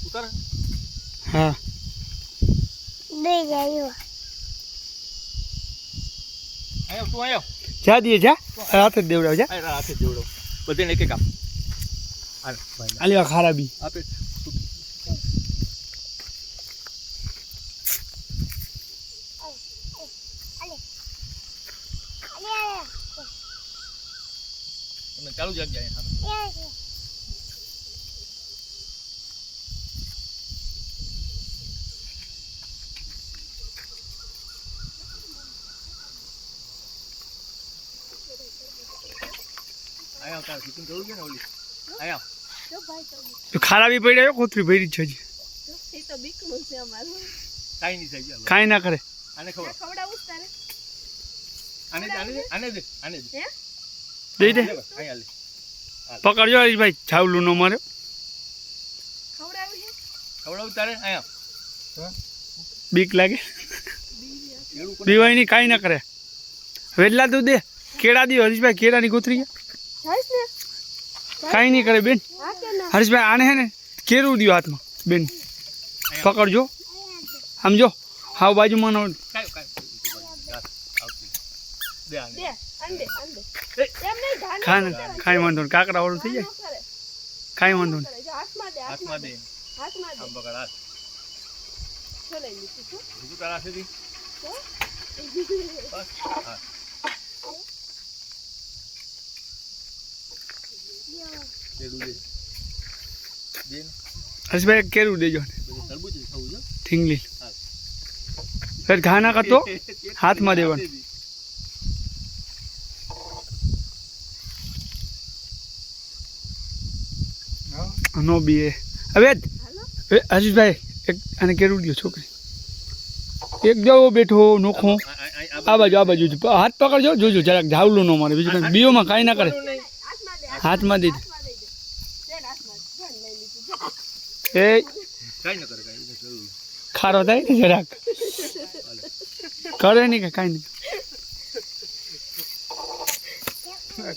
ઉતાર હા દે જાયો આયો તું આયો જા દીએ જા હાથ જ દેવડાવ જા આ હાથે જોડો બધેને એક એક આપ હાલ ભાઈ આલી ખરાબી આપે તમે ચાલુ જાગ જાય હા આયા તાર શૂટિંગ કરવું છે ને ઓલી આયા જો ભાઈ તો ખરાબી પડ્યો કોથરી ભરી છે હજી એ તો બીકનું છે અમારું કાઈ નહીં થઈ ગયા કાંઈ ના કરે આને ખબર ખવડાવું તારે આને દે હે દઈ દે આયા લે પકડજો હરીશભાઈ છાવલું નો મારે ખવડાવું છે ખવડાવું તારે આયા બીક લાગે એડું કોને દીવાઈ ની કાંઈ ના કરે વેડલા તું દે કેળા દી હરીશભાઈ કેળાની ગોથરી જાઈશ ને કાંઈ નહીં કરે બેન હા કે ના હરીશભાઈ આને હે ને કેરું દ્યો હાથમાં બેન પકડજો આમ જો હાવ બાજુમાં નો કાઈ દે આને દે અંડે એમ નહીં ધાન કાંઈ વાંધો નહીં કાકડા વાળું થઈ જાય કાંઈ વાંધો નહીં જો હાથમાં દે હાથમાં દે હાથમાં દે આમ પકડ હાથ છો લઈ લીધું છું બીજું તારા હાથેથી બસ હા એડું દે દે હરીશભાઈ કેરું દેજો પછી તરબૂચ ખાવું છે થીંગલી હા ફેર ઘા ના કરતો હાથમાં દેવાનું નો બી હવે હાલો હરીશભાઈ એક આને કેરું દો છોકરી એક જાવો બેઠો નોખો આ બાજુ જ. હાથ પકડજો જોજો જરાક ઝાવલું ન મારે બીજું કાંઈ બીઓમાં કાંઈ ના કરે હાથમાં દે હાથમાં દે હાથમાં દઈ દે બેન હાથમાં બેન લઈ લીધું જો એ કાઈ ન કરે કાઈ જરૂર ખારો થાય ને જરાક કરે નહીં કે કાંઈ નહીં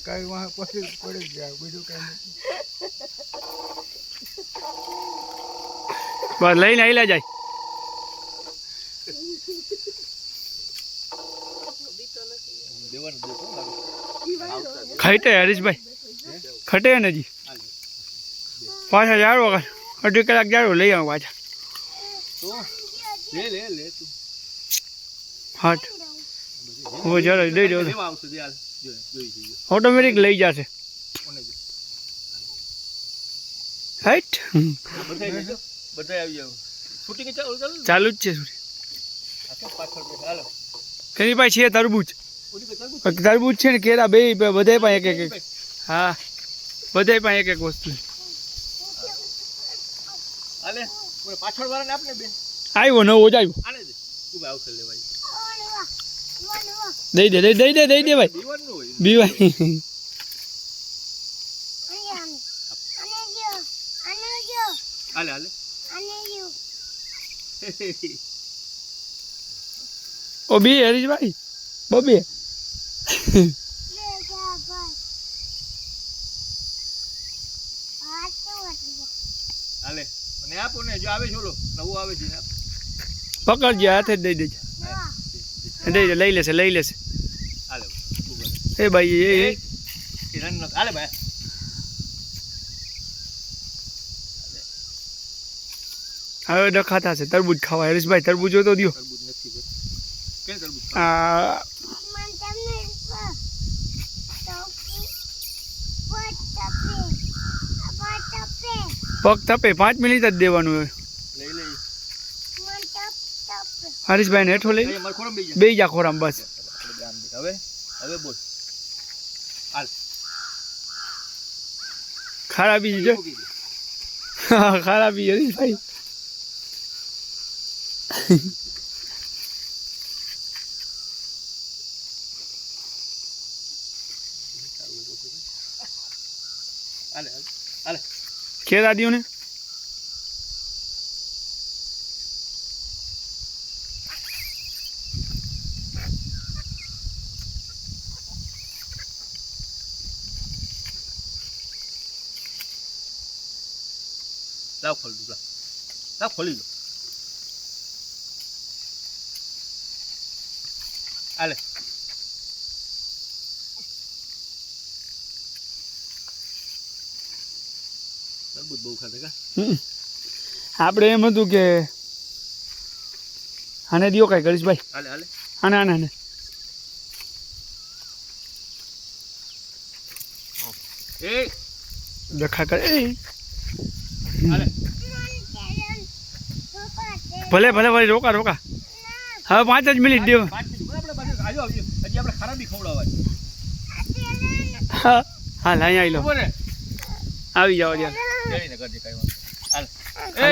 કાંઈ વાહ પછી પડી જાય બીજું કાંઈ બસ લઈને આઈલા જાય દેવાનું દે તો ખાઈટે હરીશભાઈ ખટે ને હજી પાછા જાડો અઢી કલાક જાડો લઈ આવો પાછા તો લે તું હાટ હું જરા દઈ દઉં લેવા આવશે દે હાલ જોઈ ઓટોમેટિક લઈ જશે કોને દે હાઈટ બધા આવી જાવ શૂટિંગ ચાલુ ચાલુ જ છે પાછળ બેઠા હાલો એની પાસે છે તરબૂચ ઓલી કે તરબૂચ તરબૂચ છે ને કેળા બે બધે પાસે એક એક હા બધે પાસે એક એક વસ્તુ હાલે ઓલે પાછળ વાળાને આપને બેન આવ્યો નવો જ આવ્યો આને દે ઉભા આવશે લેવાય દઈ દે ભાઈ દીવાનું હોય બીવાય હાલે ઓ બી હરીશભાઈ બબે હાલે અને આપો ને જો આવે છે ઓલો નવું આવે છે આપ પકડજે હાથે જ દઈ દેજે દઈ દે લઈ લેશે હાલે એ ભાઈ એ રન ન હાલે ભાઈ હવે ડખાતા છે તરબૂચ ખાવા હરીશભાઈ તરબૂચ તો દો તરબૂચ નથી બસ કે તરબૂચ આ પગ તપે 5 મિનિટ જ દેવાનું હોય લઈ લઈ હરીશભાઈ ને હેઠો લઈ એ માર ખોરમ બેજા બે જા ખોરામ બસ હવે બોલ હાલ ખરાબી જો ખરાબી હરીશભાઈ હાલે કેળા દ્યો ને લાવ ખોલ દુલા હા ખોલી દો હાલે તરબૂચ બહુ ખાધે કા આપણે એમ હતું કે આને દિયો કાંઈ કરીશ ભાઈ હાલે હાલે આને આને આને એ ડખા કરે એ હાલે ભલે ભલે ભાઈ રોકા રોકા હવે 5 જ મિનિટ દેવો 5 મિનિટ આપણે પાછું આવ્યો હજી આપણે ખરાબી ખવડાવવા હા હા લાઈ આવી લો ખબર હે આવી જાઓ યાર જઈને કરજે કઈ વાત હાલ એ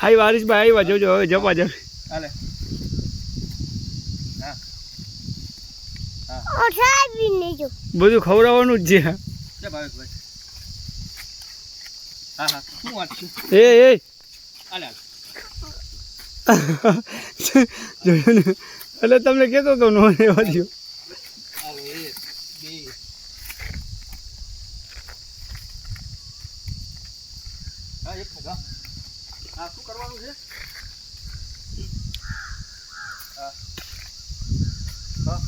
હાઈ વારીસભાઈ આવ્યા જોજો હવે જવા જાવ હાલે બધું ખવડાવવાનું જ છે જય ભાવેશભાઈ હા હા શું વાત છે એ હાલે જોયું ને એટલે તમને કહેતો હતો નો રહેવા દો હાલે એક બે હા એક મિનિટ હા શું કરવાનું છે હા હા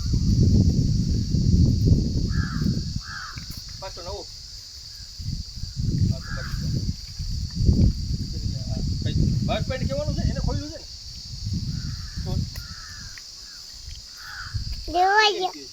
પાછો નવો બસ પેન્ટ કેવાનું છે એને ખોલ્યું છે ને